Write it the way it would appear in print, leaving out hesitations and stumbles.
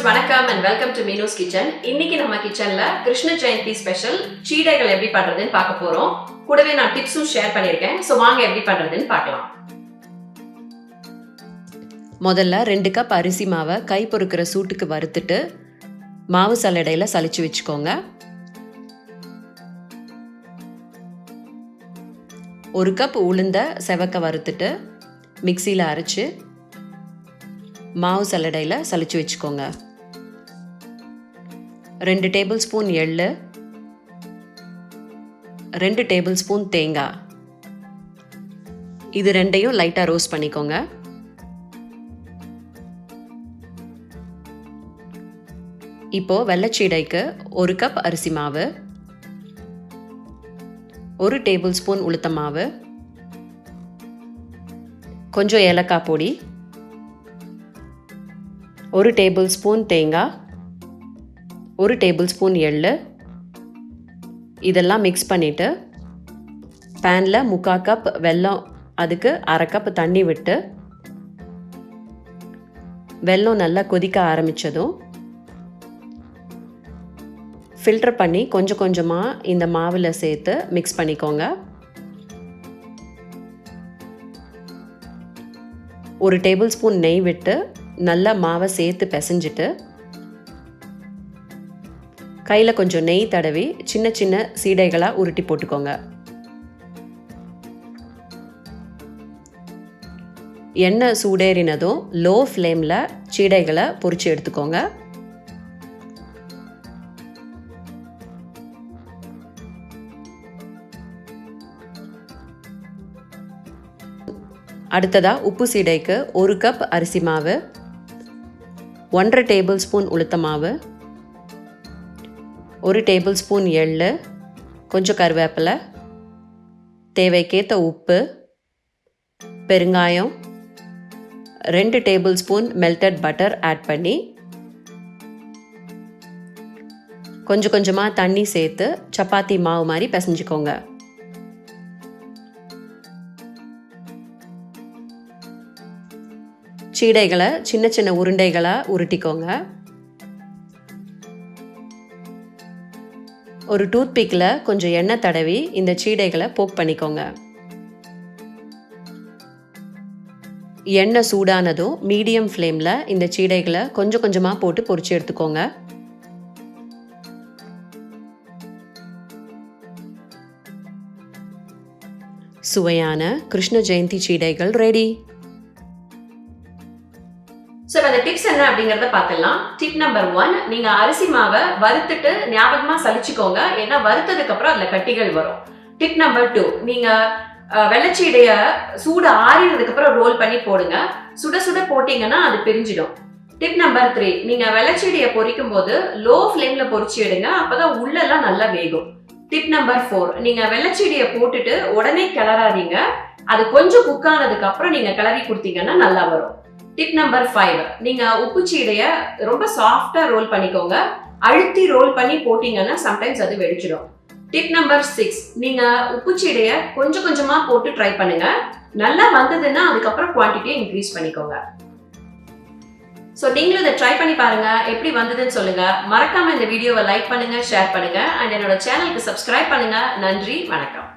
வணக்கம் and welcome to Meenu's Kitchen. இன்னைக்கு நம்ம கிச்சன்ல கிருஷ்ண ஜெயந்தி ஸ்பெஷல் சீடைகள் எப்படி பண்றதுன்னு பார்க்க போறோம். கூடவே நான் டிப்ஸும் ஷேர் பண்ணிருக்கேன். சோ வாங்க எப்படி பண்றதுன்னு பார்க்கலாம். முதல்ல 2 கப் அரிசி மாவை கை பொறுக்கிற சூட்டுக்கு வறுத்துட்டு மாவு சல்லடையில சலிச்சு வச்சுக்கோங்க. 1 கப் உளுந்த செவக்க வறுத்துட்டு மிக்சியில் அரைச்சு மாவு சல்லடையில் சலிச்சு வச்சுக்கோங்க. 2 டேபிள் ஸ்பூன் எள்ளு, 2 டேபிள் ஸ்பூன் தேங்காய், இது ரெண்டையும் லைட்டாக ரோஸ்ட் பண்ணிக்கோங்க. இப்போ வெள்ளைச்சீடைக்கு 1 கப் அரிசி மாவு, 1 டேபிள் ஸ்பூன் உளுத்த மாவு, கொஞ்சம் ஏலக்காய் பொடி, 1 டேபிள் ஸ்பூன் தேங்காய், 1 டேபிள் ஸ்பூன் எள்ளு, இதெல்லாம் மிக்ஸ் பண்ணிவிட்டு பேனில் 3/4 கப் வெல்லம், அதுக்கு 1/2 கப் தண்ணி விட்டு வெல்லம் நல்லா கொதிக்க ஆரம்பித்ததும் ஃபில்டர் பண்ணி கொஞ்சம் கொஞ்சமாக இந்த மாவில் சேர்த்து மிக்ஸ் பண்ணிக்கோங்க. 1 டேபிள் ஸ்பூன் நெய் விட்டு நல்லா மாவை சேர்த்து பிசைஞ்சிட்டு கையில் கொஞ்சம் நெய் தடவி சின்ன சின்ன சீடைகளாக உருட்டி போட்டுக்கோங்க. எண்ணெய் சூடேறினதும் லோ ஃப்ளேமில் சீடைகளை பொரிச்சு எடுத்துக்கோங்க. அடுத்ததாக உப்பு சீடைக்கு 1 கப் அரிசி மாவு, 1/2 டேபிள் ஸ்பூன் உளுத்த மாவு, 1 டேபிள் ஸ்பூன் எள்ளு, கொஞ்சம் கருவேப்பிலை, தேவைக்கேற்ற உப்பு, பெருங்காயம், 2 tablespoon melted butter add பண்ணி கொஞ்சம் கொஞ்சமாக தண்ணி சேர்த்து சப்பாத்தி மாவு மாதிரி பிசைஞ்சுக்கோங்க. சீடைகளை சின்ன சின்ன உருண்டைகளாக உருட்டிக்கோங்க. ஒரு டூத்பிக்கில் கொஞ்சம் எண்ணெய் தடவி இந்த சீடைகளை போக் பண்ணிக்கோங்க. எண்ணெய் சூடானதும் மீடியம் ஃப்ளேமில் இந்த சீடைகளை கொஞ்சம் கொஞ்சமாக போட்டு பொரிச்சு எடுத்துக்கோங்க. சுவையான கிருஷ்ண ஜெயந்தி சீடைகள் ரெடி. ஸோ இப்போ அந்த டிப்ஸ் என்ன அப்படிங்கிறத பார்த்துடலாம். டிப் நம்பர் 1, நீங்கள் அரிசி மாவை வறுத்துட்டு ஞாபகமாக சலிச்சுக்கோங்க, ஏன்னா வறுத்ததுக்கு அப்புறம் அதில் கட்டிகள் வரும். டிப் நம்பர் 2, நீங்கள் வெள்ளைச்சீடைய சூடு ஆறினதுக்கு அப்புறம் ரோல் பண்ணி போடுங்க. சுட சுட போட்டிங்கன்னா அது பிரிஞ்சிடும். டிப் நம்பர் 3, நீங்கள் வெள்ளைச்சீடையை பொரிக்கும் போது லோ ஃப்ளேமில் பொரிச்சு எடுங்க, அப்போதான் உள்ளெல்லாம் நல்லா வேகும். டிப் நம்பர் 4, நீங்கள் வெள்ளைச்சீடையை போட்டுட்டு உடனே கிளறாதீங்க, அது கொஞ்சம் குக் ஆனதுக்கு அப்புறம் நீங்கள் கிளறி கொடுத்தீங்கன்னா நல்லா வரும். டிப் நம்பர் 5, நீங்க உப்பு சீடைய ரொம்ப சாஃப்டா ரோல் பண்ணிக்கோங்க, அழுத்தி ரோல் பண்ணி போட்டீங்கன்னா சம்டைம்ஸ் அது வெடிச்சிடும். டிப் நம்பர் 6, நீங்க உப்பு சீடைய கொஞ்சம் கொஞ்சமா போட்டு ட்ரை பண்ணுங்க, நல்லா வந்ததுன்னா அதுக்கப்புறம் குவான்டிட்டியை இன்க்ரீஸ் பண்ணிக்கோங்க. ஸோ நீங்களும் இதை ட்ரை பண்ணி பாருங்க, எப்படி வந்ததுன்னு சொல்லுங்க. மறக்காம இந்த வீடியோவை லைக் பண்ணுங்க, ஷேர் பண்ணுங்க, அண்ட் என்னோட சேனலுக்கு சப்ஸ்கிரைப் பண்ணுங்க. நன்றி, வணக்கம்.